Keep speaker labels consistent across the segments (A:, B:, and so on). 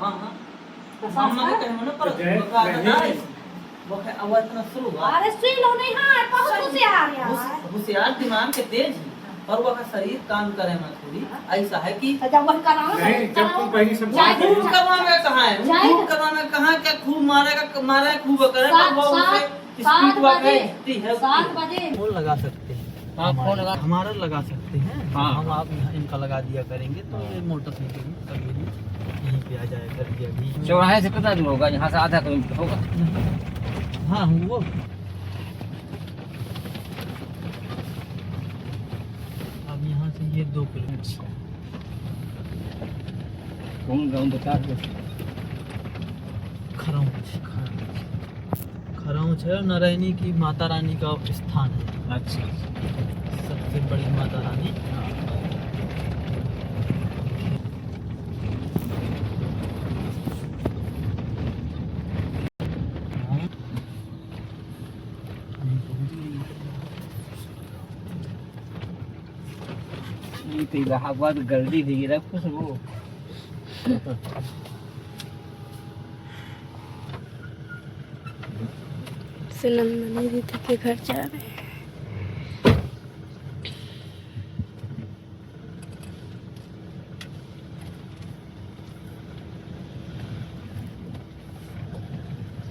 A: हाँ हाँ मामा के कहे ना पर वो है आवाज ना शुरू हुआ।
B: अरे सुई लो नहीं हां बहुत होशियार यार।
A: होशियार दिमाग के तेज है और वह शरीर काम करे ना थोड़ी ऐसा है कि
B: जब वही कराओ
C: नहीं जब तुम पहली से
A: खूब करवाने कहाँ है खूब करवाने कहाँ क्या खूब मारेगा मारे खूब करे पर वो उसे स्पीड वाले है
B: 7 बजे
A: फोन लगा सकते हैं। हाँ फोन लगा हमारा लगा सकते हैं। हाँ हम आप इनका लगा दिया करेंगे तो ये मोटरसाइकिल कभी यहीं पे आ जाएगा अभी
D: चौराहे से कितना दूर होगा? यहाँ से आधा किलोमीटर होगा।
A: हाँ वो अब यहाँ से ये 2 किलोमीटर
D: कौन गाँव बता दो।
A: खरौच है और नारायणी की माता रानी का स्थान है।
D: अच्छा
A: सबसे बड़ी माता रानी।
D: ये तो इलाहाबाद गर्दी थी गिरा कुछ वो
E: नंदनी दीदी के घर जा रहे हैं।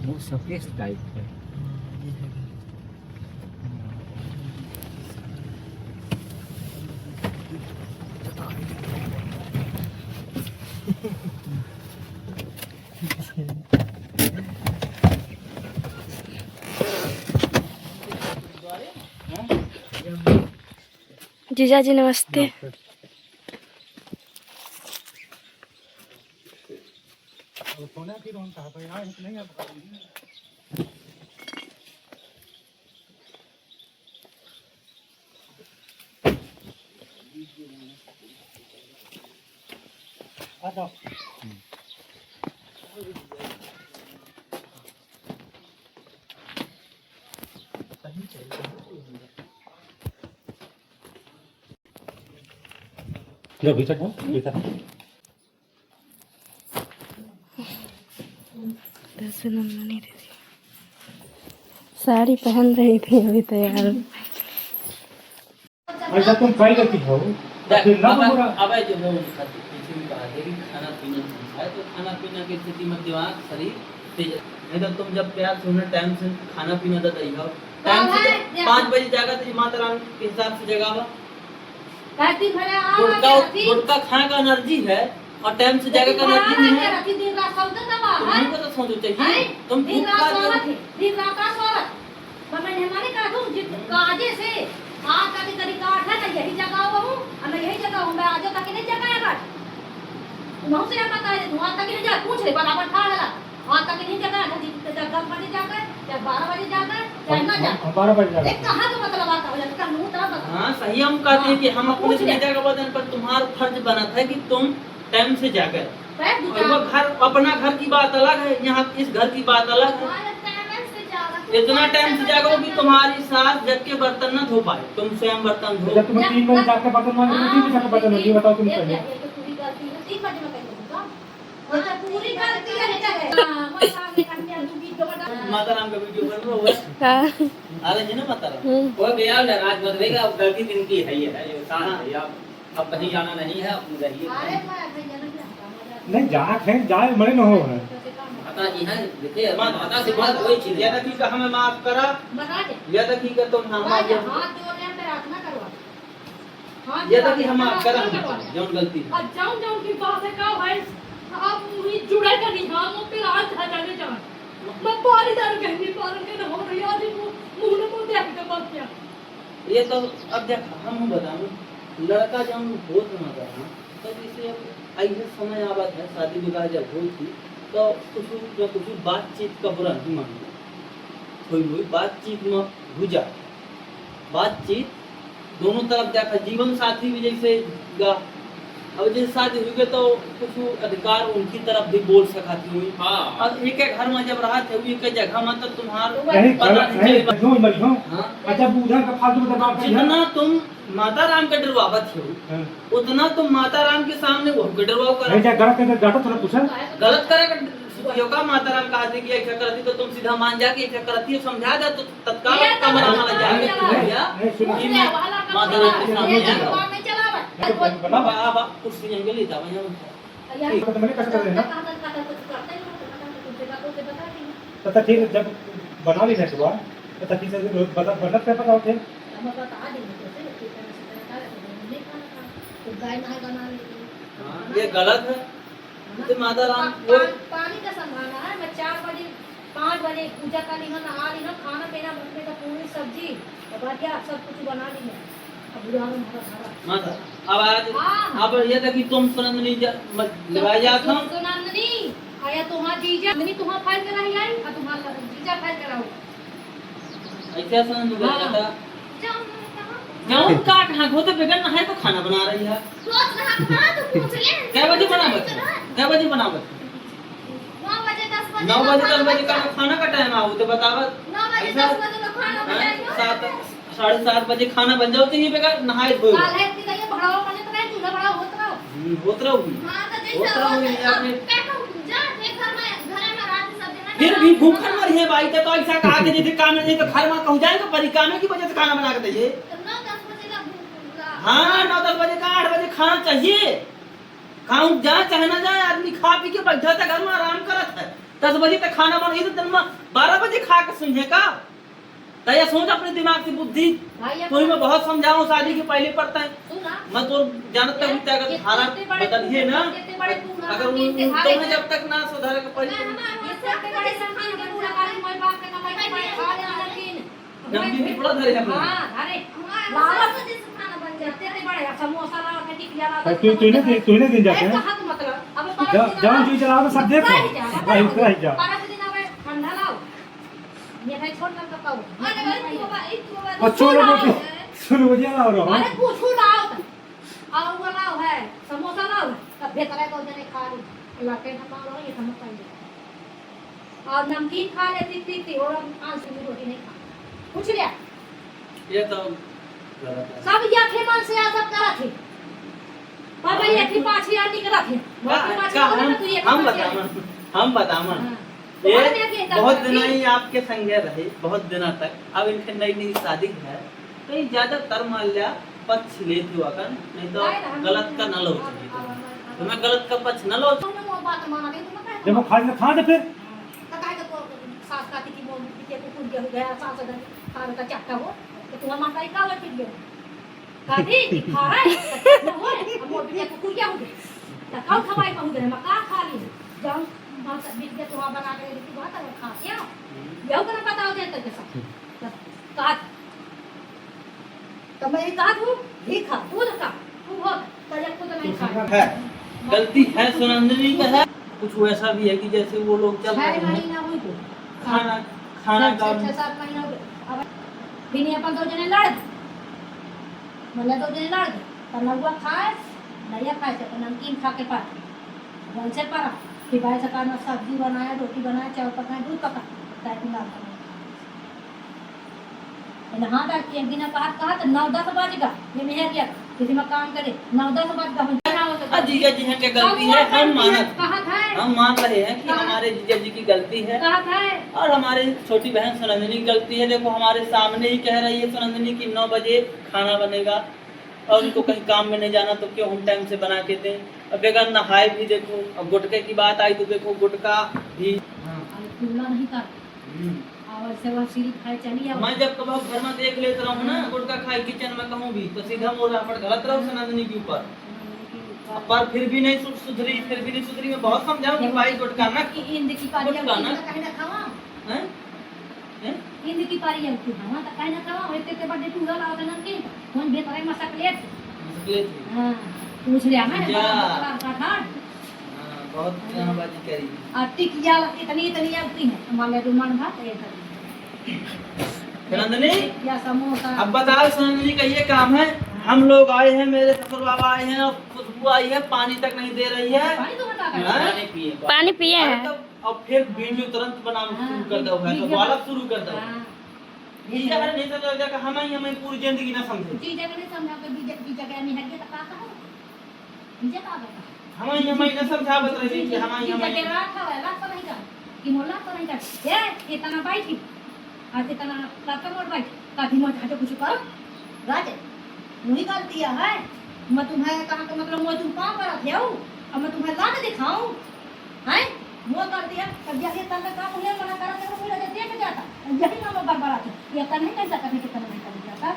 D: वो सफेद टाइप है।
E: जीजा जी नमस्ते।
C: जो भीतर हो भीतर
E: नंदनी दीदी साड़ी पहन रही थी अभी तैयार।
C: अच्छा तुम ट्राई करती हो फिर ना पूरा
A: अब जो वो पीछे भी कहा कि खाना पीना है तो खाना पीना की स्थिति में दिमाग शरीर तेज नहीं तो तुम जब प्यार से उन्हें टाइम से खाना पीना देता ही हो टाइम से 5 बजे जागा तो माता रानी के हिसाब से जगावा गुटका खाने का एनर्जी है और टाइम से जागा का एनर्जी नहीं है। तुमको तो सोचो चाहिए तुम
B: दिन रात का सोवत मैंने हमारे कहा तुम काजे से आज तक कभी काट है ना यही जगह हूं और यही जगह हूं मैं आज तक नहीं जगह है बट तुम से पता है तुम आज तक नहीं जा पूछ ले बराबर खा लगा आज तक नहीं जगह है जब 10 बजे जाकर या 12 बजे जाकर या ना जा
C: 12 बजे जाकर
B: कहां का मतलब आता हो जाता मुंह तरफ।
A: हां सही हम कहते हैं कि हम अपने से जगह बदन पर तुम्हारा फर्ज बना था कि तुम टाइम से जाकर और वो घर अपना घर की बात अलग है यहाँ इस घर की बात अलग है। इतना टाइम से जागो कि तुम्हारी सास जग के बर्तन न धो पाए तुम स्वयं बर्तन धो।
C: जब तुम 3 बजे जाकर बर्तन मांगे तो 3 बजे जाकर बर्तन ये बताओ तुम पहले
B: पूरी गलती है 3 बजे में कहीं पूरी गलती है
A: माता राम का वीडियो बन रहा है आ रहे हैं ना माता राम
D: वो गया राज बदले का अब गलती दिन की है ये इंसान है अब कहीं जाना नहीं है अपने रहिए।
C: नहीं जाना है जाए मरे न हो है
D: माता जी है देखिए माता से बात कोई चीज
A: या तक कि हमें माफ करा या तक कि तुम हम
B: हाथ जोड़ने में प्रार्थना करवा हाथ
A: या तक कि हम माफ करा जौन गलती
B: अब जाऊं की बात है का भाई आप मुझे जुड़े का नहीं हां मुझ पे राज हटाने जा मैं पानी डाल के नहीं पालन के हो रही आज मुंह ने मुंह देख के बात किया
A: ये तो अब देख हम बताऊं लड़का जब होत ना रहा तो जैसे ऐसे समय आवत है शादी विवाह जब हुई थी तो कुछ बातचीत का बुरा नहीं मानना कोई बातचीत में भुजा बातचीत दोनों तरफ देखा जीवन साथी भी जैसे अब जैसे शादी हुई गई तो कुछ अधिकार उनकी तरफ भी बोल सकाती हुई। हाँ। और एक घर में जब रहा थे एक जगह में तो तुम्हारा
C: अच्छा उधर का फालतू में बात
A: जितना तुम माता राम का डरवावत हो
C: हाँ।
A: उतना तुम माता राम के सामने वो के डरवाओ
C: नहीं
A: कर
C: क्या गलत है तो थोड़ा पूछा
A: गलत करेगा यो का माता राम कहा थी कि ऐसा करती तो तुम सीधा मान जा कि ऐसा करती हो समझा दे तो तत्काल कमरा वाला जाएगा भैया
C: नहीं सुनो
A: कि मैं माता राम के सामने जाऊंगा
B: में चला
A: बाबा अब कुर्सी जाएंगे ले जाओ यहाँ
C: तो मैंने कैसे कर देना
B: तो
C: तो ठीक है जब बना ली ना सुबह तो ठीक से बता बना पे बताओ थे
A: ये गलत है तो माता राम वो
B: पानी का संभालना है। मैं 4 बजे 5 बजे पूजा कर ली नहा ली खाना पीना मछली का पूरी सब्जी और क्या सब कुछ बना ली है। अब बुढ़ा में
A: माता अब आज
B: हाँ।
A: अब ये था कि तुम सुनंदनी लेवाई जात हम
B: सुनंदनी आया तुम्हारा जीजा नहीं तुम्हारा फाइल करा ही आई और तुम्हारा जीजा फाइल कराओ
A: ऐसा सुनंदनी
B: हाँ।
A: जाता जाऊं काट हाँ घोते बेगन ना है तो खाना बना रही है
B: रोज नहा खा तो पूछ ले
A: क्या बजे बनावत क्या बजे बनावत
B: 9 बजे 10 बजे
A: 9 बजे 10 बजे का खाना का टाइम आओ तो बतावत
B: 9 बजे 10 बजे का खाना बनाइयो
A: 7 बजे खाना बन जाओ तो ये बेकार नहाए धोए
B: काल है कि ये भड़ाओ बने तो नहीं चूल्हा बड़ा होत रहो
A: होत रहोगी
B: हां तो
A: होत
B: जैसे
A: रहोगी आपने
B: पेटो जा जे घर में रात सब देना
A: फिर भी भूखन मर है भाई तो ऐसा कहा कि जैसे काम नहीं तो घर में कहूं जाएगा परिकामे की वजह से खाना बना के दीजिए
B: 9 10 बजे का
A: हाँ 9-10 बजे का 8 बजे खाना चाहिए खाऊं जा चाहे ना जाए आदमी खा पी के बैठा था घर में आराम करत है 10 बजे तक खाना बन तो दिन में 12 बजे खा के सुनिए का तो ये सोच अपने दिमाग से बुद्धि
B: भाई
A: कोई मैं बहुत समझाऊं शादी के पहले पड़ता है
B: सुना
A: मैं तो जानता हूँ कि अगर धारा बदलिए ना अगर तुम्हें जब तक ना सुधार के पहले नमकीन की बड़ा धरे अपने
C: तूने दिन जाते हैं जाओ जी चलाओ सब देखो भाई इतना ही जा और छोड़ो बोटी सुनो मुझे ना हो रहा
B: अरे कुछ लाओ और वो लाओ है समोसा लाओ तब बेहतर है तो जने खा ली लाके खा लो ये समझ पाएंगे और नमकीन खा लेती थी और आज की रोटी नहीं खा पूछ लिया
A: ये तो गलत है
B: सब ये थे मन से आ सब करा थे बाबा ये थी पाछी आ निकला थे
A: हम बतावन ये बहुत दिन ही आपके संगे रहे बहुत दिनों तक अब इनके नई नई शादी है तो ये ज्यादातर मान लिया पक्ष लेते हुआ कर नहीं तो गलत का न लो तो मैं गलत का पक्ष न लो
B: बात माना दे तुम
C: जब वो खा दे फिर
B: काय का सास का की मोल के कुकुर के गया सास का खाने का चक्का हो तो तुम्हारा माता का लट गया काटी खा रहा है हो अब मोल के कुकुर क्या हो गया तो कौन खवाई पाऊं दे मैं का खा ली जाऊं माता बीच के तुहा बना के देती बात है खा क्या यो कर बताओ दे तो कैसा काट तो मैं काट हूं ही खा तू ना खा तू हो तजक को तो नहीं खा
A: है गलती है सुनंदनी का है कुछ वैसा भी है कि जैसे वो लोग चल रहे
B: 6
A: हैं
B: महीना हुई तो
A: खाना खाना का
B: 6-7 महीना हो गए अब बिनी अपन दो जने लड़ मतलब दो जने लड़ पर लगवा खाए नया खाए से नमकीन खा के पार वैसे पारा फिर भाई सकाना सब्जी बनाया रोटी बनाया चावल पकाया दूध पका चाय पिला हाँ तक एक दिन कहा तो 9-10 बजेगा ये मेहर गया किसी में काम करे 9-10 बजेगा
A: जीजा जी हैं क्या गलती है हम मानत
B: कहा था
A: हम मान रहे हैं कि हमारे जीजा जी की गलती है
B: कहा था
A: और हमारी छोटी बहन सुनंदनी की गलती है देखो हमारे सामने ही कह रही है सुनंदनी की 9 बजे खाना बनेगा और उनको कहीं काम में नहीं जाना तो क्यों हम टाइम से बना के दें अब बेगर नहाए भी देखो अब गुटके की बात आई तो देखो गुटका भी
B: खुला नहीं कर और से वो सीरी खाए चली आ
A: मैं जब कभी घर में देख लेता रहूँ ना गुटका खाए किचन में कहूँ भी तो सीधा मोड़ा पर गलत रहो सुनंदनी के ऊपर पर फिर भी नहीं सुधरी मैं बहुत समझाऊं कि भाई गुटका ना
B: इंद की पारी
A: गुटका ना
B: कहीं ना खावा
A: हैं
B: इंद की पारी है कि हां त कहीं ना खावा होते ते बड़े टूला लाओ त नन के मन बेतरे मसकलेट हां पूछ लिया मैं का था
A: बहुत जहांबाजी करी
B: आती किया इतनी आती है हमारे रुमान भात ये
A: सुनंदनी
B: या समोसा
A: अब बताओ सुनंदनी का ये काम है हम लोग आए हैं मेरे ससुर बाबा आए हैं और खुशबू आई है पानी तक नहीं दे रही है
B: पानी तो बता कर
A: पानी पिए
E: पानी पिए हैं
A: अब फिर वीडियो तुरंत बनाना शुरू कर दो है तो वाला शुरू कर दो जीजा हरे नहीं समझा जाकर हमें पूरी जिंदगी ना समझे
B: जी जगह नहीं समझा कर जी जगह नहीं है तो का कहो जीजा का बता
A: हमें ना समझावत रही कि
B: जी
A: हमें
B: जगह रात है रात पर नहीं कर कि मोला पर नहीं कर ये इतना बैठी आज इतना रात मोड़ बैठ काठी मोड़ हटो कुछ करो राज वही गलती है मैं तुम्हें कहा का मतलब मैं तुम काम करत है और मैं तुम्हें लाद दिखाऊं हैं वो कर दिया तब जाके तंग काम हुए मना कर के मुझे देख जाता यही नाम बरबरात है ये नहीं कैसा करने के तरह नहीं कर जाता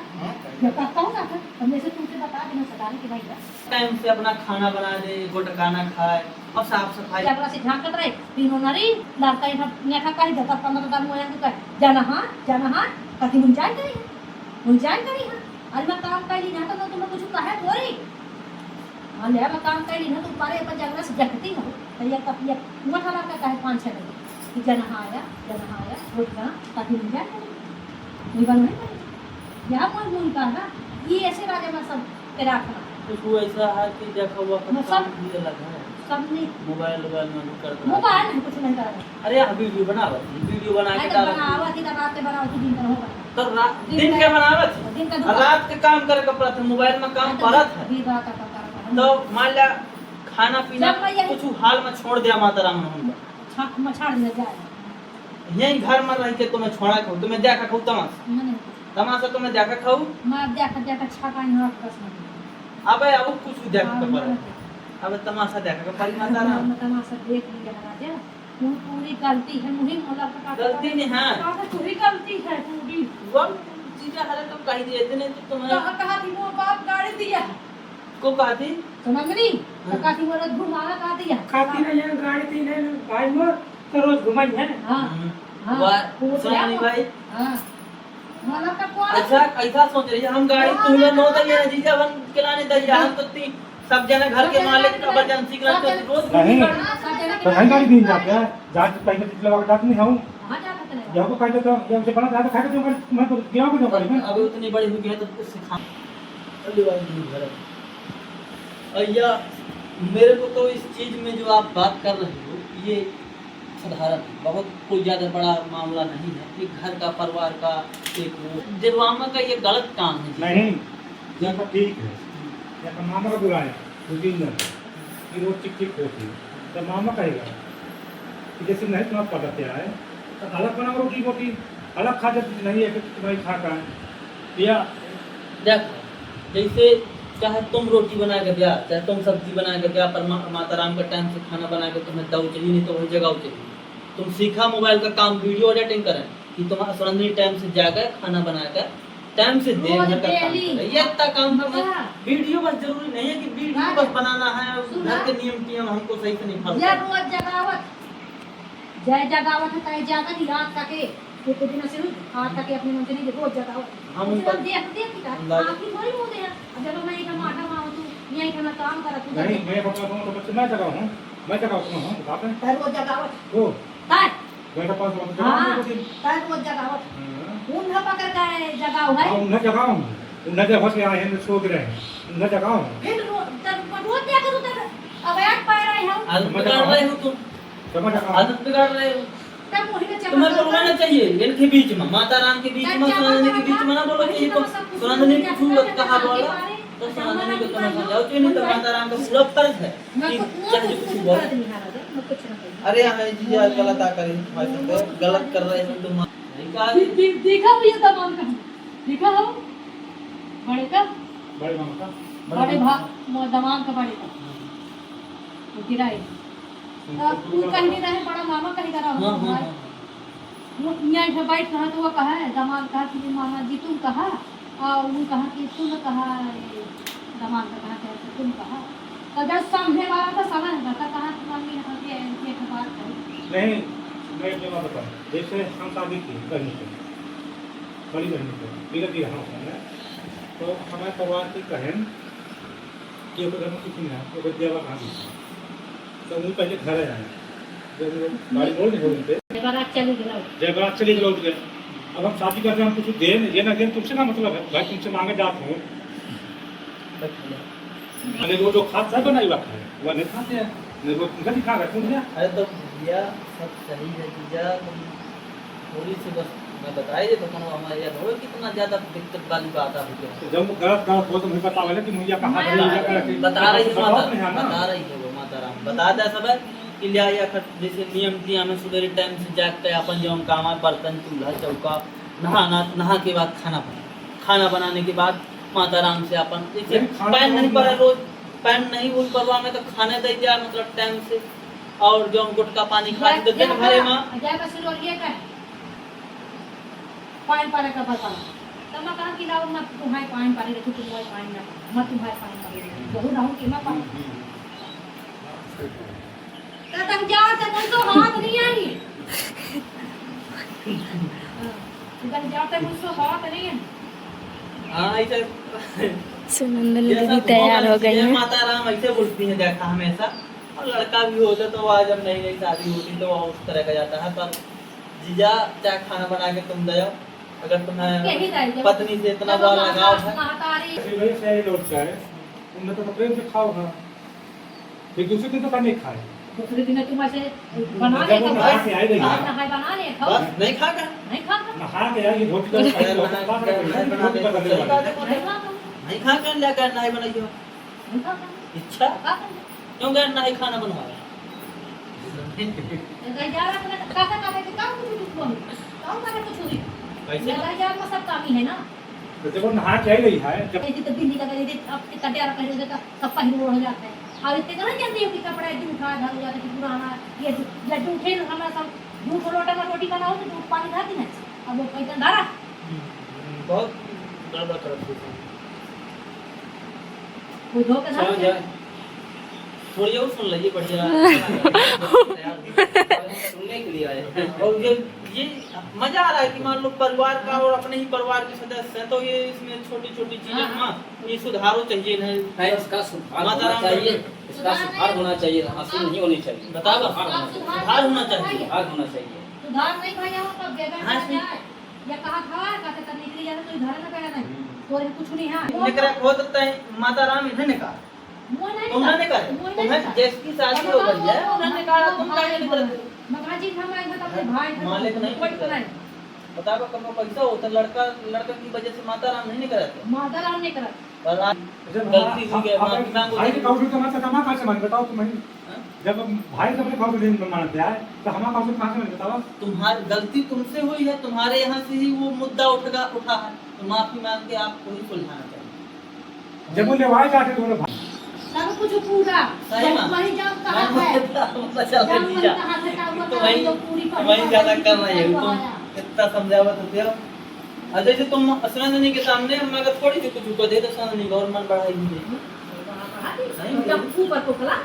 B: जब कहता हूं ना तो मैं से तुमसे बता देना सदाने के भाई
A: टाइम से अपना खाना बना दे गोटकाना खाए और साफ सफाई
B: जगह से झांकत रहे तीनों नरी लाता है नेठा का ही 10-15 दाम होया तो जाना हां कथी मुंजाई करी आज मैं काम कैली ना तो तुम्हें कुछ कहे थोड़ी हाँ ले मैं काम कैली ना तो पारे पर जगह से जगती हो तो ये कब ये मोटा लगा कहे 5-6 दिन कि जना आया रोज का कथी मुंजाई करी निबल नहीं यहाँ कोई मुन का ना ये ऐसे राजा में सब के रखना
A: कुछ ऐसा है कि देखा हुआ
B: मैं सब-
A: भी अलग है
B: सब नहीं
A: मोबाइल में करता
B: मोबाइल में कुछ नहीं कर रहा
A: अरे यार वीडियो बना के
B: है
A: डाल
B: बनावा की रात पे बनाओ दिन पर होगा
A: तो दिन के बनावत
B: दिन का
A: और
B: दुकान
A: रात के काम करे के पड़त है मोबाइल में काम करत है
B: दिन रात का
A: तो मान लिया खाना पीना
B: जब मैं यही-
A: कुछ हाल में छोड़ दिया माता राम ने
B: छाक मछाड़ दिया जाए
A: यही घर में रह के तुम्हें छोड़ा खाऊ तुम्हें देखा खाऊ तमाशा
B: मैंने
A: तमाशा तुम्हें देखा खाऊ
B: मैं देखा छाका नहीं रख बस नहीं
A: अबे अब कुछ देख के पड़े अब तमाशा देखा के पड़ी माता राम
B: तमाशा देख लिया राजा वो पूरी गलती है मुझे मोला का
A: गलती नहीं है
B: पूरी गलती है पूरी
A: वो चीजें हरे तुम कही दिए थे नहीं तो तुम्हें
B: कहा थी वो बाप गाड़ी दिया
A: को कहा थी
B: समझनी तो कहा थी वो रथ घुमाना कहा दिया
C: खाती नहीं है गाड़ी थी नहीं भाई मोर तो रोज घुमाई है
B: हाँ हाँ
A: वाह सुनानी भाई
B: हाँ मोला का कौन
A: अच्छा ऐसा सोच रही है हम गाड़ी तुम्हें नो दैया जीजा बन खिलाने दैया हम तो तीन सब जने घर के मालिक इमरजेंसी के लिए रोज
C: नहीं।
B: सब
C: तो नहीं गाड़ी दिन जाते हैं जात पहले पिछले वक्त जाते नहीं हूँ
B: हाँ जा सकते हैं
C: जब को कहते तो जब से बना था खाते तो मैं तो गिरा को गाड़ी में
A: अभी उतनी बड़ी हुई है तो कुछ सिखा अरे भाई घर अय्या मेरे को तो इस चीज में जो आप बात कर रहे हो ये साधारण है, बहुत कोई ज्यादा बड़ा मामला नहीं है ये घर का परिवार का एक वो दिलवामा का ये गलत काम है
C: नहीं ये तो ठीक है या तो मामा को बुलाया 2-3 दिन कि रोज चिक होती है तो मामा कहेगा कि जैसे नहीं तुम्हारा पता क्या है तो अलग बनाओ रोटी रोटी अलग खा जाती नहीं है कि तुम्हारी खा का या
A: देखो जैसे चाहे तुम रोटी बना के दिया चाहे तुम सब्जी बना के दिया पर माता राम का टाइम से खाना बना के तुम्हें दो चाहिए नहीं तो वही जगह चाहिए तुम सीखा मोबाइल का काम वीडियो एडिटिंग करें कि तुम्हारा सुरंदनी टाइम से जाकर खाना बनाकर टाइम से दे
B: रोज
A: घर का काम
B: डेली।
A: करे ये इतना काम करना
B: हाँ।
A: वीडियो बस जरूरी नहीं है कि वीडियो
B: हाँ।
A: बस बनाना है और
B: सुना।
A: घर के नियम हमको सही से नहीं फॉलो
B: या
A: करना।
B: रोज जगावत जय जगावत है कहे जाता कि रात तक कुछ दिन से आज तक अपने मन से नहीं रोज जगावत
A: हम
B: हम
A: उनका-
B: देख का
A: अंदाजा-
B: आखिर थोड़ी होते हैं अब जब मैं एक माटा मां तू यहीं खाना काम करत तू
C: नहीं मैं अपना तो बच्चे मैं जगह हूँ मैं जगह हूँ बात है
B: तर रोज जगावत
C: वो
B: ताय
C: मेरे पास वक्त
B: हां
C: जगह होती
B: तर रोज जगावत
C: है
B: उन पकड़ के जगाओ है
C: उन्हें जगह हूँ उन्हें जगह से आए हैं सो रहे हैं उन्हें जगह हूँ
B: फिर रोज क्या करूं तर अब आज पा रहे हम
A: आदत बिगाड़ रहे हो तुम
C: समझ जगह
A: आदत बिगाड़ रहे हो
B: तब मोही में
A: तुम्हें बोलना चाहिए इनके बीच में माता राम के बीच में सुनंदनी के बीच में ना बोलो चाहिए तो सुनंदनी की सूरत कहा बोला तो सुनंदनी को तुम्हें समझाओ चाहिए नहीं तो माता राम का पूरा फर्ज है कि चाहे जो कुछ बोलो अरे हाँ जी यार गलत आ करे गलत कर रहे हो तुम
B: देखा हो ये दमान का देखा हो बड़े का
C: बड़े मामा का
B: बड़े भाग दमान का बड़े का वो गिराए तू कहीं नहीं रहे बड़ा मामा कहीं करा
A: हाँ
B: हो
A: हाँ
B: वो यहाँ पे बैठ कहा तो वो कहा है दमान कहा कि मामा जी तुम कहा और वो कहा कि तुम कहा दमान का कहा कि तुम कहा तो जब सामने वाला का समझ था कहा कि मम्मी यहाँ के बात करी
C: नहीं मैं एक बात बताऊँ जैसे हम शादी की बहनी से बड़ी बहनी से धीरे धीरे हम होंगे तो हमारे परिवार की बहन कि घर में कुछ नहीं है वो देवा कहाँ भी तो मुझे पहले घर आए जब गाड़ी रोड नहीं होने पे
B: बारात चली गई
C: जब रात चले लौट गए अब हम शादी करते हैं हम कुछ दे ये ना दें तुमसे ना मतलब है भाई तुमसे मांगे जाते हो अरे वो जो खाता है बनाई हुआ है वो नहीं खाते हैं नहीं वो तुमसे नहीं खा रहे तुम क्या
A: अरे तो भैया सब सही है जीजा तुम थोड़ी सी बस मैं बताइए तो कोनो हमारे याद हो कितना ज्यादा दिक्कत वाली बात है
C: तो जब गलत गलत हो तो मुझे पता लगे कि मुझे कहाँ
B: मैं
C: गलत है, कि
A: बता रही है माता,
C: नहीं है ना।
A: बता रही है वो माता राम बताता है सब कि लिया या जैसे नियम किया हमें सवेरे टाइम से जाग के अपन जो काम है बर्तन चूल्हा चौका नहा के बाद खाना बनाने के बाद माता राम से अपन जैसे
C: लेकिन खाना
A: पैन नहीं
C: तो
A: पड़ा रोज पैन नहीं हुई परवा में तो खाने दे दिया मतलब टाइम से और जो गुटका पानी खा तो दिन भरे में
B: जाए बस रोल ये कर पानी पारे का पता तब मैं कहा कि लाओ मत तुम्हारे पानी पारे देखो तुम्हारे पानी ना मत तुम्हारे पानी पारे बहुत रहूं कि मैं पानी तब जाओ तो तुम तो हाथ नहीं आई इधर जाओ तो मुझसे हाथ नहीं है
A: हाँ ऐसे
E: सुनंदनी दीदी तैयार हो गई हैं।
A: माता राम ऐसे बोलती है देखा हमेशा और लड़का भी होता तो वह जब नई नई शादी होती तो वह उस तरह का जाता है पर जीजा चाहे खाना बना के तुम दो अगर तुम्हें पत्नी से इतना बड़ा लगाव है
B: महातारी
C: ऐसे वही से लौटता है तुमने तो प्रेम से खाओ ना लेकिन दूसरे दिन तो पानी खाए
B: दूसरे दिन तुम ऐसे बना
C: जब वो
B: ले
C: नहा के आई रही है
B: नहाए बना ले खाओ
A: बस नहीं खा कर
B: नहीं खा
C: नहा के आई धोती तो
A: नहीं खा कर लेकर नहीं बनाइयो
B: नहीं खा
A: इच्छा
B: खा
A: क्यों कर नहीं खाना बनवाया
B: कर जा रहा है खाता खाता के काम कुछ कुछ बोल काम करे कुछ नहीं
A: कैसे
B: लगा जा में सब काम ही है ना
C: तो जब वो नहा के आई रही है जब
B: ऐसे तो बिल्ली का करे अब कटिया रख ले तो सब पहिर हो जाता है और इतने कहाँ जल्दी हो कि कपड़ा एकदम उठा धर हो जाता है कि पुराना ये जब उठे ना हमारा सब दूध लोटा में रोटी बनाओ तो दूध पानी खाती ना अब वो पैसा डाला
A: बहुत गड़बड़ कर
B: कोई धो के
A: चलो
B: ना
A: जाए थोड़ी और सुन लीजिए बढ़िया
D: सुनने के लिए आए हैं।
A: और ये मजा आ रहा है कि मान लो परिवार का और अपने ही परिवार के सदस्य हैं तो ये इसमें छोटी छोटी चीजें हाँ ये सुधारो चाहिए
D: नहीं, इसका सुधार
A: माता
D: होना
A: राम
D: चाहिए, इसका सुधार होना चाहिए, हंसी नहीं होनी चाहिए।
A: बताओ
D: सुधार होना चाहिए,
A: सुधार होना चाहिए
D: सुधार होना चाहिए।
B: सुधार नहीं भैया हो तब बेबे
A: हाँ,
B: ना जाए या कहा खवा कहते तब निकली जाए तो इधर ना कहना नहीं तोरे कुछ नहीं है
A: निकरा हो सकता है माता राम इन्हें ने कहा
B: मुंह नहीं
A: तुमने कहा तुम्हें जिसकी शादी हो गई है उन्होंने कहा तुम काहे निकल
B: मगाजी हम आए तो अपने भाई
A: मालिक नहीं
B: कोई तो नहीं
A: बताओ कब पैसा होता लड़का की वजह से माता राम नहीं कराते
B: माता राम नहीं करा
A: और आज
C: जब
A: गलती हुई है माफी मांगो
C: भाई के काउंटर तो मैं कमा कहाँ से मान बताओ तुम जब भाई से अपने काउंटर नहीं मानते हैं तो हमारा काउंटर कहाँ से मान बताओ
A: तुम्हारी गलती तुमसे हुई है तुम्हारे यहाँ से ही वो मुद्दा उठा है तो माफी मांग के आपको ही सुलझाना चाहिए
C: जब वो लेवाए जाते दोनों भाई
B: सब कुछ पूरा
A: सही बात।
B: वही जब कहा है
A: तो वही ज्यादा कर रही है तुम कितना समझावा तो थे और जैसे तुम असननी के सामने मैं अगर थोड़ी सी कुछ को दे तो असननी गवर्नमेंट बढ़ाई
B: जब ऊपर को खला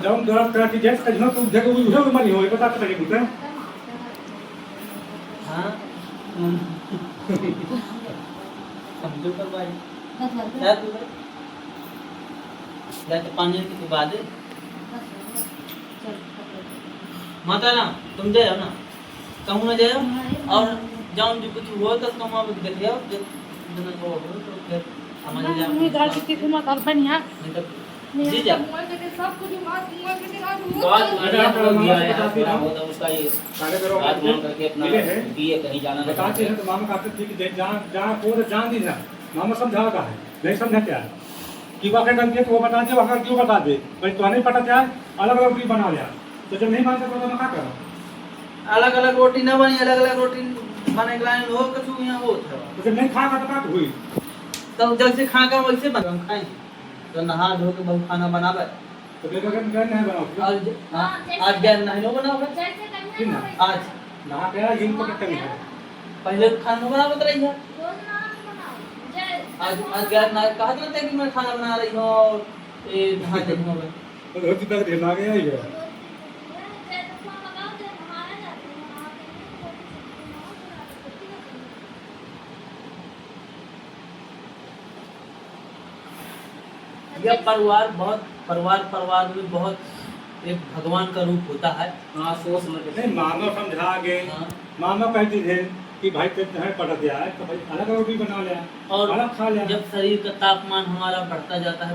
C: जब हम दोनों तरह की जैसे कहीं तो जगह वो उसे मनी हो बता तो लगे मुझे
A: हाँ समझो कर भाई
B: बस
A: यार तू या तो पानी के बाद माता राम तुम जाओ ना कहूँ ना जाओ और जाऊँ जो कुछ हुआ तो तुम वहाँ देख जाओ जब वो हो तो फिर हमारे जाओ
B: मैं गाल की किसी मत और बनिया
A: नहीं तो जी जा
B: सब कुछ मार
D: बात
C: अगर
D: हो गया है,
C: बताती
D: थोड़ा
C: हूँ।
D: बहुत उसका ये
C: सारे करो
D: बात मान करके अपना
C: मिले हैं।
D: दिए कहीं जाना नहीं
C: बताते हैं तो मामा कहते थे कि जहाँ जहाँ को जान दी ना मामा समझा का है नहीं समझा क्या है कि वो अगर गलती है तो वो बता दे अगर क्यों बता दे भाई तो नहीं पता क्या है अलग अलग रोटी बना लिया तो जब नहीं मानते तो क्या करो
A: अलग अलग रोटी ना बनी अलग अलग रोटी बने के लाइन हो कुछ यहाँ हो था
C: तो जब नहीं खा तो क्या हुई
A: तब जैसे खा का वैसे बन हम खाएंगे तो नहा धो के बहुत खाना बनावे
C: तो देखो अगर घर नहीं बनाओ
A: और आज गैर नहीं बनावे आज
C: नहा गया यूं को कभी है
A: पहले खाना बनावत रही है आज गैर ना कहा था कि मैं खाना बना रही हूँ और ये नहा रही हूँ
C: तो रोटी तक ढेर आ गया ही है
A: यह परिवार में बहुत एक भगवान का रूप होता है
D: हाँ सोच समझ के
C: नहीं मामा समझा गए
A: हाँ।
C: मामा कहती थे कि भाई पेट नहीं पड़ गया है तो भाई अलग रोटी बना लिया
A: और
C: अलग खा लिया
A: जब शरीर का तापमान हमारा बढ़ता जाता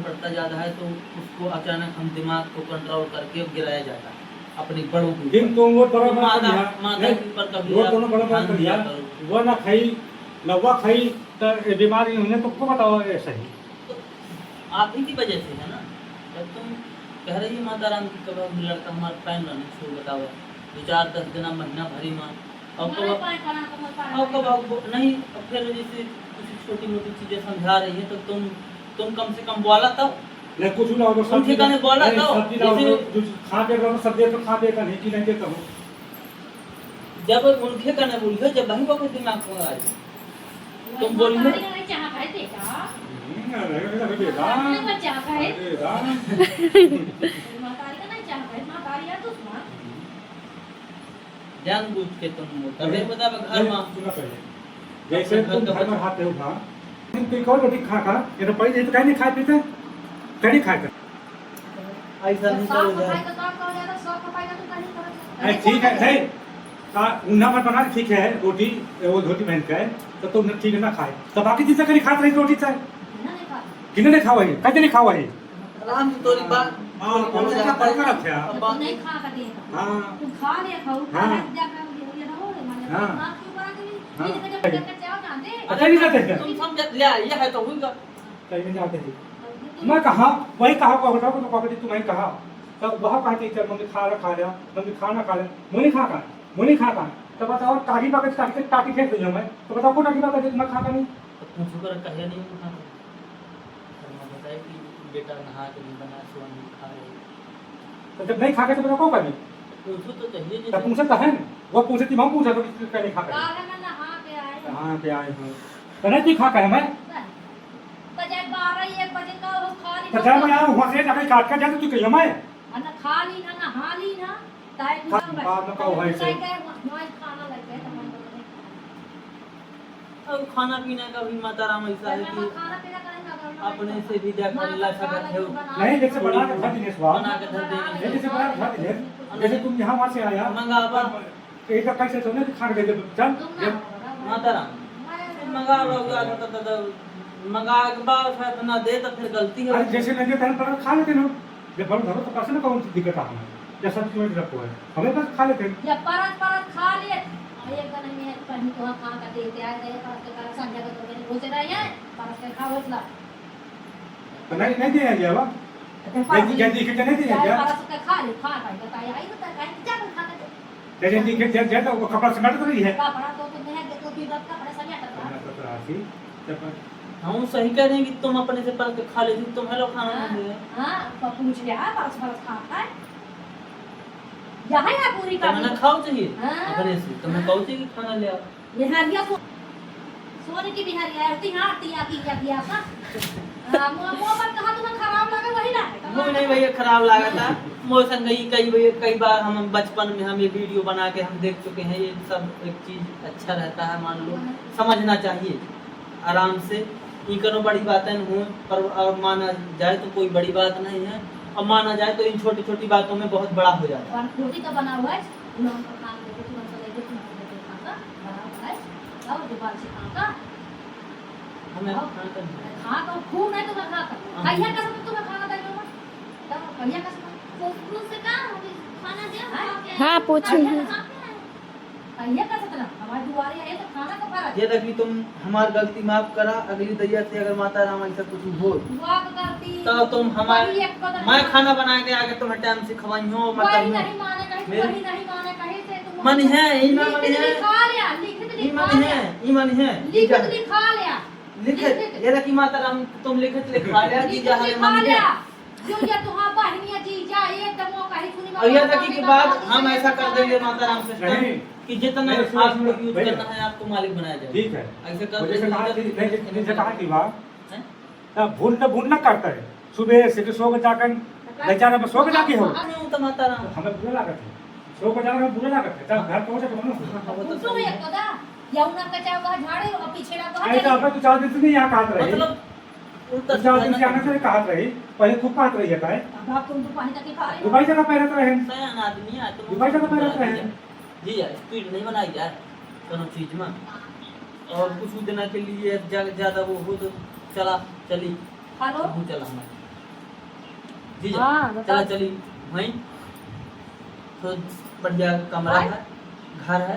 A: है तो उसको अचानक हम दिमाग को कंट्रोल करके गिराया जाता है अपने बड़ों की
C: दिन तुम वो बड़ा बड़ा
A: माता
C: करिया
A: माता के ऊपर कभी
C: वो दोनों बड़ा बड़ा
A: ध्यान
C: करिया
A: दिया करो।
C: वो ना खाई ना वो खाई तो ये बीमारी होने तुमको बताओ ऐसा ही
A: तो आप ही की वजह से है ना। जब तुम कह रही है माता राम की कब लड़का हमारा पैन रहने छोड़ बताओ 2-4-10 दिन महीना भरी माँ अब
B: हमारे
A: कब
B: पाए खाना तो मत पाए।
A: अब कब अब नहीं अब फिर जैसे किसी छोटी मोटी चीजें समझा रही है तो तुम कम से कम बोला तब
C: नहीं कुछ ना हो
A: तुम ठिकाने बोला
C: नहीं,
A: तो
C: सब्जी ना हो
A: जैसे-
C: जो खा के रहो सब्जी तो खा देगा नहीं कि नहीं देता हूँ
A: जब उनके कहने बोलियो जब वही को दिमाग में आ जाए तुम बोलियो
B: मातारी का नहीं चाहा खाए बेटा।
C: अरे बेटा
B: अपने बच्चा खाए।
C: बेटा
B: मातारी का नहीं चाहा खाए मातारी है दुश्मन।
A: जानबूझ के तुम तबे बता घर में
C: सुना पहले जैसे तुम घर में खाते हो खा तुम कोई और रोटी खा खा ये तो पहले तो कहीं नहीं खाए पीते कहीं नहीं खाए
A: ऐसा नहीं
B: साफ
A: करो
B: सफाई
A: यार
B: का काम करो ज्यादा साफ सफाई का तो कहीं करो।
C: अरे ठीक है नहीं उन्ना मत बना ठीक है रोटी वो रोटी बहन का है तो तुम ठीक है ना खाए तो बाकी चीजें कहीं खाते रही रोटी चाहे
B: नहीं खा।
C: किन्हें नहीं खावा है कैसे नहीं खावा है
A: राम की तोरी बात
C: हाँ कौन सा पढ़कर रखे
B: तो तुम नहीं खा कर देगा।
C: हाँ
B: तुम खा ले खाओ
C: हाँ।
B: जाकर ये रहो माने
C: हाँ।
B: नाक के ऊपर आके
C: हाँ।
B: भी जब करके चाहो ना दे।
C: अच्छा नहीं जाते क्या
A: तुम समझ लिया ये है तो होगा
C: कहीं नहीं जाते हैं मैं कहा वही कहा को बताओ तो कहा तुम वही कहा तब वहाँ कहा टीचर मम्मी खा लिया मम्मी खाना खा लिया मुनी खा का तो बताओ टाटी पकड़ टाटी फेंक दूंगा मैं तो बताओ कौन टाटी पकड़ मैं खा नहीं
A: तो पूछो कर कहे नहीं खा मैं बताया कि बेटा नहा के नहीं बना सो नहीं खा रहे
C: तो जब नहीं खा के तो बताओ कौन कभी
A: पूछो तो चाहिए
C: तो
A: जैसे
C: पूछे तो है वो पूछे थी हम पूछा तो किसी नहीं खा
B: काला में नहा के आए।
C: कहाँ पे आए हो तो नहीं खा के मैं
B: तो जब 12-1 बजे का वो खा ली।
C: तो जब मैं आया वहाँ से जाके काट कर जाते तू कहियो मैं
B: अन्ना खा ली ना नहा ली ना ताई
C: बाद में कहो ऐसे।
B: मैं खाना लग गया तो मैं
A: अब खाना पीना का भी माता राम ऐसा है कि
B: खाना पीना करेंगे
A: अपने से भी जाकर अल्लाह से रखे हो
C: नहीं जैसे बना के धर दिनेश बाबा
A: बना के धर देने
C: नहीं जैसे बना के धर दिनेश जैसे तुम यहाँ वहाँ से आया
A: मंगावा
C: एक तो कैसे सोने खा के दे दे चल जब
A: माता राम मंगा रहोगा तो मंगा के बाद शायद ना दे तो फिर गलती है
C: अरे जैसे लगे तहन पर खा लेते ना जब बड़ धरो तो कैसे ना कौन सी दिक्कत आ हमें या सब्जी में रखो है हमें बस खा लेते हैं
B: जब परत खा लिए एक दिन में कहीं तो खा कर देते आए थे परत के संजय को तो मैंने पूछे रहे हैं परत के खा होतला
C: तो नहीं दिया गया वा जल्दी के नहीं दिया गया
B: परत के खा ले खा कर बताया आई तो कहीं क्या खा कर
C: जल्दी के जब वो कपड़ा समेट तो नहीं है
B: कपड़ा तो नहीं है तो भी कपड़ा समेट कर
A: हम सही कह रहे हैं कि तुम अपने से पल के खा लेती तुम हेलो खाना नहीं दे
B: हां तो पूछ लिया परत खाता है यहाँ या पूरी का
A: खाना खाओ चाहिए
B: हाँ।
A: अपने से तुम्हें कहो चाहिए कि खाना ले आओ
B: बिहारिया सोने की बिहारिया आती हाँ तिया की क्या किया था मुंह पर कहा तुम्हें खराब लगे वही ना
A: मुझे नहीं भैया खराब लगा था मोर संग ही कई बार हम बचपन में हम ये वीडियो बना के हम देख चुके हैं ये सब एक चीज अच्छा रहता है मान लो समझना चाहिए आराम से ये करो बड़ी बातें हूँ पर और माना जाए तो कोई बड़ी बात नहीं है और माना जाए तो इन छोटी छोटी बातों में बहुत बड़ा हो जाता है
B: रोटी तो बना हुआ है उन्होंने तो खाना देते तुरंत से लेके तुरंत से खाता बना हुआ है और दुकान से खाता
A: हमें खाना करना है।
B: खा तो खूब नहीं तुम्हें खाता भैया का सब तुम्हें खाना देगा तब भैया का सब तो से का खाना दे
E: हाँ, पूछी हूँ।
B: भैया का सब हमारे दुआरे आए तो खाना का फर्क
A: ये रखी तुम हमारी गलती माफ करा अगली दैया से अगर माता राम ऐसा कुछ हो
B: दुआ करती
A: तो तुम हमारे
B: वही एक कदम
A: मैं खाना बना के आके तुम्हें टाइम से खवाई हो
B: वही
A: मतलब
B: नहीं माने कहीं
A: मेरे-
B: वही नहीं माने कहीं से तुम
A: मन है ईमान मन
B: लिखित
A: है
B: लिखा लिया लिखित लिखा
A: ईमान
B: लिया
A: है ईमान है
B: लिखित लिखा लिया
A: लिखित ये रखी माता राम तुम लिखित लिखा लिया जी
B: लिखित
A: जहाँ
B: लिखा
A: मन है
B: लिया जो ये तुहां बहनिया जीजा एकदम वो कहीं सुनी
A: और ये रखी के बाद हम ऐसा कर देंगे माता राम से
C: नहीं
A: कि जितना
C: नहीं, सुनो,
A: आपको
C: सुनो,
A: यूज
C: भैया।
A: करना है आपको मालिक बनाया जाए
C: ठीक है
A: ऐसे कर
C: जैसे कहा कि नहीं जैसे कहा कि बात
A: हैं?
C: भूल न करता है सुबह से सो के जाकर बेचारा में सो के जाके हो
A: नहीं हूँ तो माता राम
C: हमें बुरा लागत है सो के जाकर बुरा लागत है जब घर पहुंचे तो हम
A: वो तो
B: सुनो
A: सही
B: एक
A: है।
B: कदा यमुना का चाव का झाड़े और पीछे ना
C: अरे तो अब तू 4 दिन से नहीं यहाँ कहत रही
A: मतलब उल्टा
C: 4 दिन से आने
A: सीधा
C: से कहत रही पहले खूब कहत रही है
B: अब तुम तो पानी तक खा रहे हो
C: दुबई जगह पे रहते रहे
A: सयान आदमी है तो
C: दुबई जगह पे रहते हैं
A: जी यार स्पीड नहीं बनाई जाए दोनों चीज में और कुछ दिन के लिए ज्यादा वो हो तो चला चली
B: हेलो
A: हूँ चला हमारे जी
B: हाँ,
A: जा
B: बताओ।
A: चला चली वहीं तो बढ़िया कमरा है, घर है,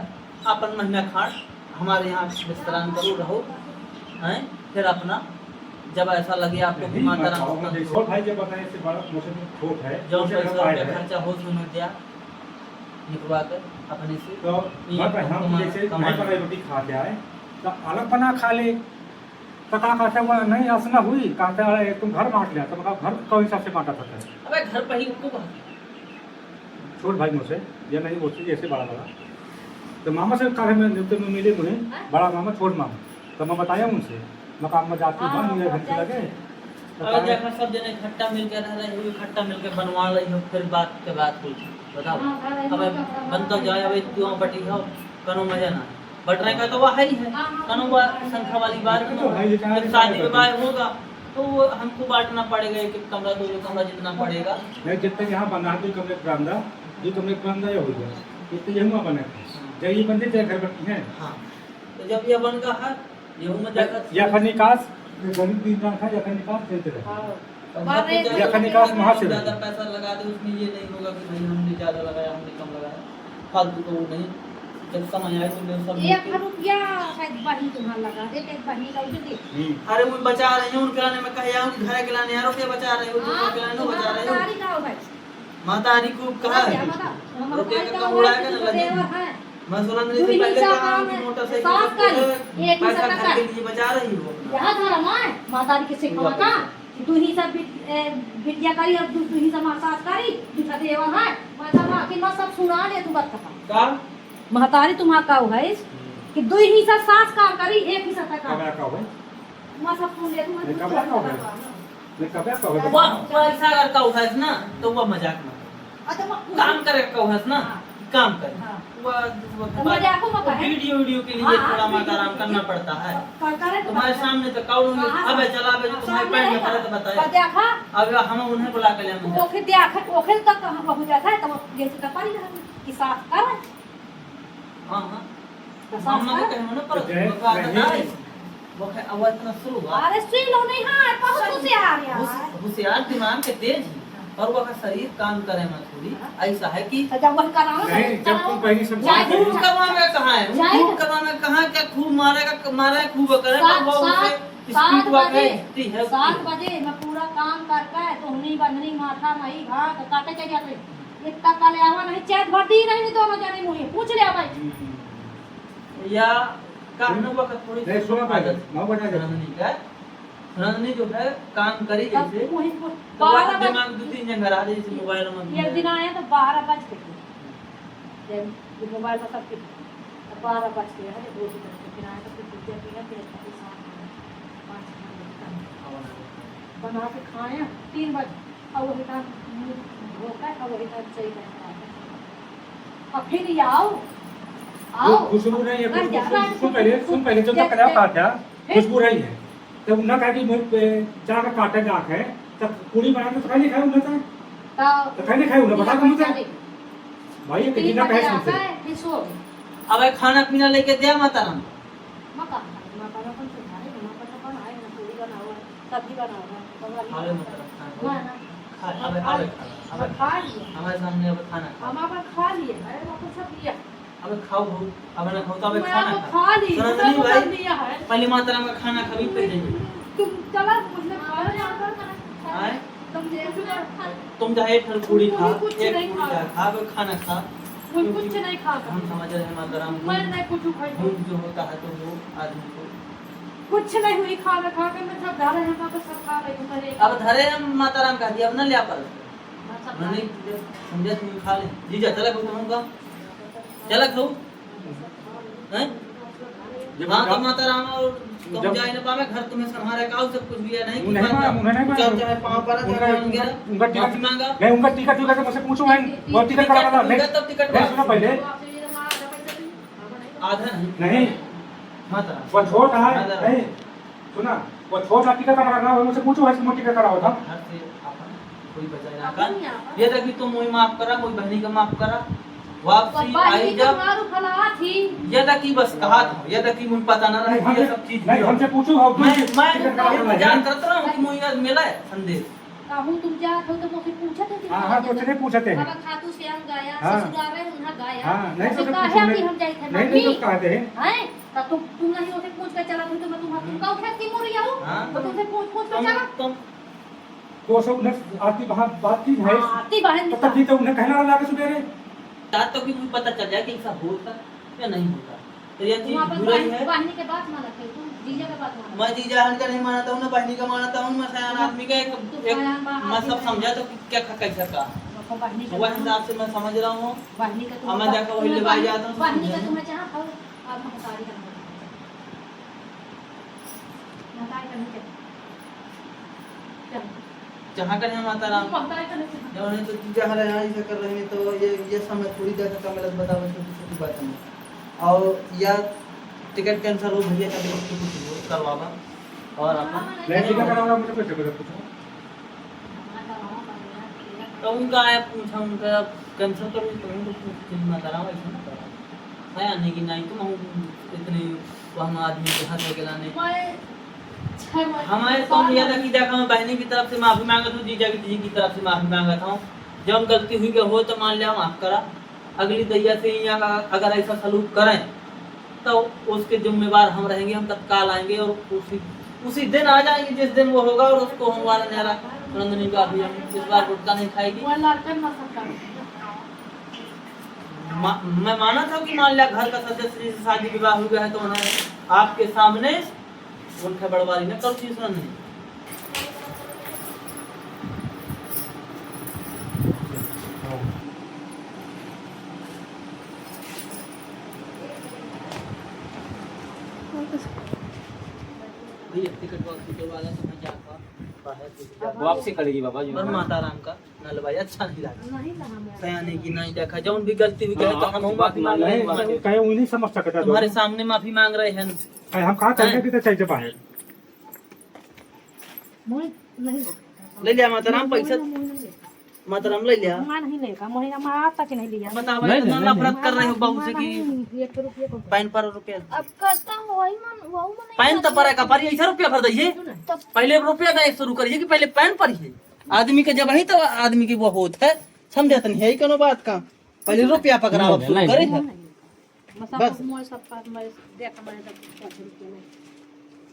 A: अपन महीना खाट हमारे यहाँ विश्राम करो रहो, हैं फिर अपना जब ऐसा लगे आपको कि माता राम
C: छोट भाई जब बताए से बड़ा मुझे छोट है
A: जो
C: मुझे
A: पैसा
C: लगा
A: रुपया
C: है।
A: खर्चा हो सुनो दिया निकलवा कर अपने से
C: तो मत हम जैसे नहीं बनाई रोटी खाते आए तो अलग बना खा ले तो कहा कहते हुआ नहीं असना हुई कहते अरे तुम घर बांट लिया तो मतलब घर कौन हिसाब से बांटा सकता है
A: अबे घर पर ही को
C: छोट भाई मुझसे ये नहीं वो चीज ऐसे बड़ा लगा तो मामा से कहा में न्यूते में मिले मुझे बड़ा मामा छोट मामा तो मैं बताया उनसे मकान में जाती हूँ मेरे घर से लगे तो
A: अगर देखा सब जने इकट्ठा मिलकर रह रहे हो इकट्ठा मिलकर बनवा रही हो फिर बात के बाद कुछ बताओ अब बनता जाए अब क्यों बटी हो कनो मजा ना बटने का तो वह ही है कनो वह संख्या वाली बात जब शादी विवाह होगा तो वो हमको बांटना पड़ेगा एक कमरा दो कमरा जितना पड़ेगा
C: नहीं जितने यहाँ बना दो कमरे बरामदा दो कमरे बरामदा ये हो गया इतने यही बने जब ये बनते चाहे घर बनती है
A: हाँ तो जब ये बन गया है ये में जाकर
C: या फिर निकास गरीब दिन का था या फिर निकास देते रहे या फिर निकास वहाँ से
A: ज्यादा पैसा लगा दे उसमें ये नहीं होगा कि भाई हमने ज्यादा लगाया हमने कम लगाया फालतू तो वो नहीं जब समय आए तो मैं सब
B: 1 रुपया शायद बही तुम्हारा लगा दे एक बही का दे
A: अरे वो बचा रही हूँ उनके लाने में कहे आऊँ घर के लाने यारों के बचा रहे हो दूसरों के लाने बचा रहे हो
B: तारी का हो भाई
A: माता हरी खूब कहा है रुपये का कम उड़ाएगा ना लगे मैं सुरेंद्र से पहले कहा हूँ कि मोटरसाइकिल पैसा घर के लिए बचा रही हो
B: यहाँ धर्म है माता की सिखावा का तू ही सब विद्या करी और तू ही सब मासास करी दूसरा देवा है माता कि मैं सब सुना दे तू बात कहा
A: का
B: महतारी तुम्हारा का है कि दो ही सब सास काम करी एक ही सब
C: कब
B: का
C: का हो
B: मैं सब सुन ले
C: ये कब का हो ये कब का हो
A: वो पैसा अगर का उठास ना तो वो मजाक में
B: अच्छा
A: काम करे का उठास ना काम करे
B: हाँ।
A: वो वीडियो के लिए थोड़ा माता राम करना पड़ता है तुम्हारे सामने तो कौन अब चला अब तुम्हारे पैर में पड़े तो बताए
B: देखा
A: अब हम उन्हें बुला के ले
B: ओखे देखा ओखे तक कहां पहुंच जाता है तब जैसे का पानी कि साफ कर
A: हां हां मामा के कहनो ना पर वो है आवाज इतना शुरू हुआ
B: अरे सुई लो नहीं हां बहुत होशियार यार
A: होशियार दिमाग के तेज और वो का शरीर काम करे में थोड़ी ऐसा है कि
B: जब वह कराना
C: नहीं जब तुम पहली सब
A: खूब करवाने कहाँ है खूब करवाने कहाँ क्या खूब मारेगा खूब करे पर वो उसे स्पीड वाले है
B: 7 बजे मैं पूरा काम करके तोहनी बंधनी माथा नहीं घाट काटे के जाते इतना कले आवा नहीं चैत भरती नहीं दोनों जने मुझे पूछ ले भाई
A: या काम वक्त थोड़ी
C: नहीं सुना पहले मैं बता दे
A: रंजनी का रंजनी जो है काम करी जैसे तो
B: 12
A: दिमाग 2-3 जगह आ जैसे मोबाइल में
B: एक दिन आए तो 12 बज गए जब मोबाइल पर सब 12 बज गए है दो दिन फिर आए तो फिर पूजा किया फिर बना के खाए 3 बजे और वही काम धोकर और वही काम सही कर और फिर आओ
C: खुशबू नहीं है सुन पहले जो तक करा था खुशबू रही है तब ना कहा कि मुझे चाह का काटे का है तब पूरी बना के तो खाई खाए उन्हें तो खाई खाए उन्हें बता दो मुझे भाई ये कितना पैसे मुझसे
B: फिर सो
A: अब खाना पीना लेके दिया माता राम
B: मका मका ना कौन से खाने मका तो बनाए ना पूरी बनाओ सब्जी बनाओ
A: हाले माता राम
B: ना
A: अब
B: खा लिए
A: हमारे सामने अब खाना
B: हम आप खा लिए अरे वो सब लिया
A: अब खाओ अब ना खाओ तो अब
B: मैं
A: खाना
B: आपको खा ली
A: रंजनी भाई
B: लिया है
A: पहले माता राम का खाना कभी पे देंगे
B: तुम चला मुझे खाना जाकर
A: आए
B: तुम देखो
A: तुम चाहे फल पूरी खा
B: कुछ
A: एक
B: नहीं
A: पूरी
B: खा।
A: खा कोई खाना खा
B: कुछ नहीं खाता
A: हम समझ रहे हैं माता राम
B: मैं नहीं कुछ खाई
A: भूख जो होता है तो वो आदमी को
B: कुछ नहीं हुई खाना खा के मैं सब डाले हैं तो सब खा रही हूं मेरे
A: अब धरे हम माता राम का दिया अब ना लिया पर नहीं समझे तुम खा ले जीजा चला खाओ कहूँगा चला खाओ हैं हाँ तो माता राम और तुम जाए ना पावे घर तुम्हें संभाले का सब कुछ भी है नहीं
C: उन्हें
A: चाहे पाँव पड़ा
C: उनका टिकट
A: मांगा
C: नहीं उनका टिकट टिकट मुझसे पूछो मैं वो टिकट करा था नहीं
A: तब टिकट
C: नहीं सुनो पहले
A: आधा नहीं
C: नहीं
A: माता
C: वो छोटा है नहीं सुना वो छोटा टिकट करा ना मुझसे पूछो है टिकट करा होता
A: घर से अपन कोई बचाए ना कर ये तक कि तुम मुझे माफ करा मुझे बहनी का माफ करा वापसी आई जब
B: मारू फला थी
A: ये तक कि बस कहा था ये तक कि मुझे पता ना रहा ये सब चीज
C: नहीं हमसे पूछो
A: मैं जान करता रहा हूँ कि मुझे मिला है संदेश
B: कहूँ तुम जात हो तो मुझे पूछा थे कि
C: हाँ तो चलिए पूछते हैं।
B: बाबा खातू से हम गया
C: हाँ।
B: ससुराल में उन्हें गया
C: हाँ नहीं तो
B: कहे कि हम जाए थे
C: नहीं तो कहते हैं
B: हैं तो तुम नहीं उसे पूछ के चला तो मैं तुम का उठा की मुरी आऊं
A: हाँ।
B: तो तुमसे पूछ के चला
A: तुम
C: तो सब उन्हें आती बातचीत है
B: आती बहन
C: तो तभी तो उन्हें कहना लगा के सुबह
A: बात तो कि मुझे पता चल जाए कि ऐसा होता या नहीं होता, तो यह
B: तुम
A: चीज
B: अपन
A: बुराई है।
B: बहनी के बात माना थे तुम जीजा के बात माना
A: मैं जीजा हन का नहीं मानता हूँ ना बहनी का मानता हूँ, मैं सयान आदमी का एक मैं सब समझा तो क्या कैसा का
B: तो बहनी के
A: वह हिसाब से मैं समझ रहा हूँ।
B: बहनी का
A: अब मैं जाकर वही लेवाई जाता हूँ।
B: बहनी का तुम्हें जहाँ था आप महतारी का महतारी का नहीं चलो
A: जहाँ का नहीं माता राम
B: महतारी का नहीं
A: जब नहीं तो जीजा हर यहाँ ऐसा कर रहे हैं तो ये समय थोड़ी देर का गलत बताओ, छोटी छोटी बात है। और या टिकट कैंसिल हो भैया का कुछ करवावा और अपन
C: नहीं ठीक है कराऊंगा मुझे कुछ पूछो
A: तो उनका आया पूछा उनका कैंसिल करूँ तो उनको ना कराओ ऐसा ना कराओ है आने की नहीं तुम इतने हम आदमी के हाथ के लाने हमारे तो यह था कि देखा मैं बहनी की तरफ से माफी मांगा था, जीजा की तरफ से माफी मांगा था। जब गलती हुई हो तो मान लिया माफ करा, अगली दैया से यहाँ अगर ऐसा सलूक करें तो उसके जिम्मेवार हम रहेंगे, हम तत्काल आएंगे और उसी दिन आ जाएंगे जिस दिन वो होगा और उसको हमारा न्यारा नंदनी का भी हम इस बार गुटका नहीं खाएगी। मैं माना था कि मान लिया घर का सदस्य से शादी विवाह हो गया है तो उन्हें आपके सामने उनका बड़वारी न कल चीज नहीं टिकट वाला तो मैं जाता
D: वापसी करेगी बाबा जी।
A: पर माता राम का नल भाई अच्छा नहीं लगा सयाने की नहीं देखा जौन भी गलती हुई गई तो हम माफी मांग रहे हैं,
C: कहे उन्हीं समझ सकता
A: तुम्हारे सामने माफी मांग रहे हैं।
C: हम कहाँ करने की तो चाहिए बाहर
A: ले लिया माता राम पैसा माता राम ले लिया
B: नहीं लेगा महीना में आता कि नहीं लिया
A: बताओ इतना नफरत कर रहे हो बहू से कि
B: 1 रुपया को
A: पैन पर रुपया
E: अब करता हूँ वही मन वो मन
A: पैन तो पर का पर ऐसा रुपया भर दइए पहले रुपया का शुरू करिए कि पहले पैन पर ही आदमी के जब ही तो आदमी की वो होत है समझत नहीं है कोनो बात का पहले रुपया पकड़ाओ शुरू करे है बस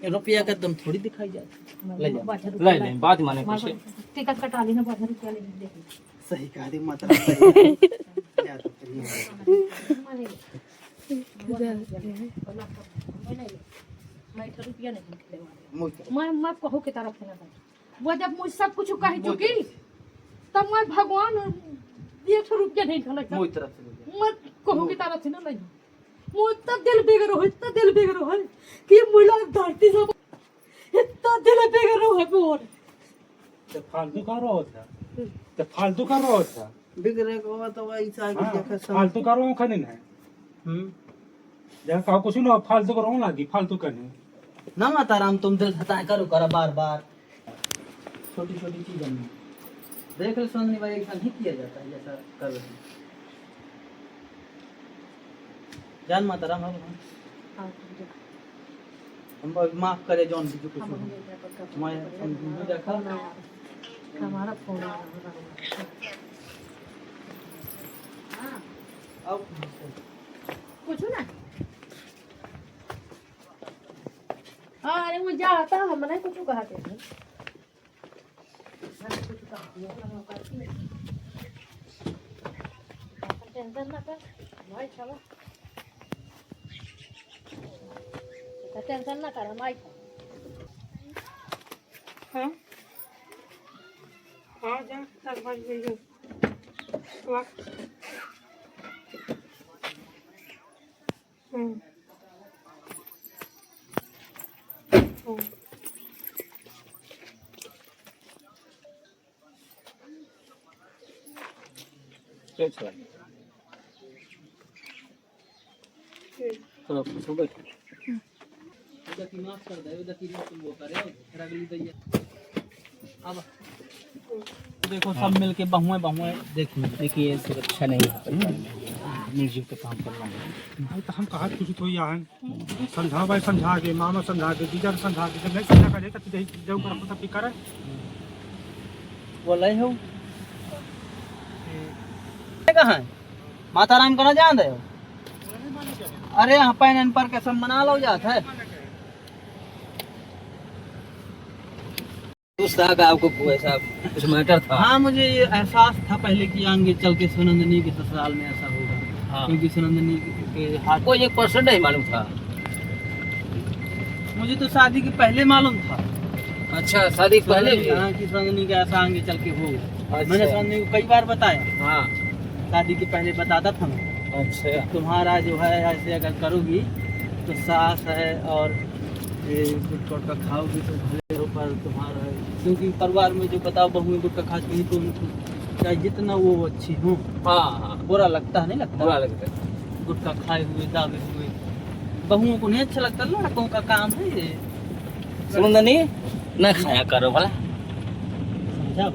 A: रुपया का दम थोड़ी दिखाई जाती ले जा
D: ले बात माने कुछ
B: टिकट कटा ली ना 12 रुपया ले देखिए
A: सही कहा दी माता राम सही या तो
B: रुपया नहीं मैं कहूँ की तरफ से ना वो जब मुझ सब कुछ कह चुकी तब मैं भगवान 1 रुपया नहीं ढलक
A: मोई तरफ से
B: मैं कहूँ की तरफ से ना नहीं इतना दिल बेगर हो कि मुला धरती सब इतना दिल बेगर हो बोल
C: तो फालतू का रो था
A: बिगड़े को तो ऐसा कि देखा सब
C: फालतू का रो खने है जब कहो कुछ ना फालतू का रो लगी फालतू करने
A: ना माता राम तुम दिल हटाए करो करा बार बार छोटी छोटी चीजों में देख लो सोनी भाई ऐसा नहीं किया जाता है जैसा कर रहे हैं जान माता राम हम माफ करे जौन भी कुछ मैं समझ देखा
B: हमारा फोन
A: अब
B: कुछ ना हाँ अरे वो जाता हमने कुछ कहा थे टेंशन ना कर भाई चलो टेंशन ना कर भाई हाँ हाँ जा चल भाई ले
D: चलो सुबह
A: उधर की माफ कर दे उधर की तुम वो करे फिर अगली दैया अब देखो सब मिलके बहुएं
D: देखिए ये सुरक्षा नहीं है म्यूजिक पे काम कर रहा हूँ
C: भाई तो हम कहा कुछ तो यहाँ समझा भाई समझा के मामा समझा के दीजा समझा के जब नहीं समझा करे तो जब कर सब करे
A: बोले हो कहाँ है? माता राम कहाँ जान रहे हो? अरे यहाँ पैन पर के सब मना लो जाता है।
D: उस तरह का आपको ऐसा कुछ मैटर था?
A: हाँ, मुझे ये एहसास था पहले कि आगे चल के सुनंदनी के ससुराल में ऐसा होगा।
D: हाँ।
A: क्योंकि सुनंदनी के हाथ
D: आपको 1% नहीं मालूम था?
A: मुझे तो शादी के पहले मालूम था।
D: अच्छा, शादी के पहले भी?
A: हाँ, कि सुनंदनी का ऐसा आगे चल के होगा।
D: अच्छा।
A: मैंने सुनंदनी को कई बार बताया,
D: हाँ।
A: शादी के पहले बताता था मैं,
D: अच्छा।
A: तुम्हारा जो है ऐसे अगर करोगी तो सास है और गुटखा खाओगी तो भले हो, पर तुम्हारा क्योंकि परिवार में जो बताओ बहू गुटखा खाती है तो उनको चाहे जितना वो अच्छी हो,
D: हाँ,
A: बुरा लगता है, नहीं लगता?
D: बुरा लगता है।
A: गुटखा खाए हुए दावे हुए बहुओं को नहीं अच्छा लगता। लड़कों का काम है ये,
D: सुनंदनी न खाया करो भला।
A: समझा?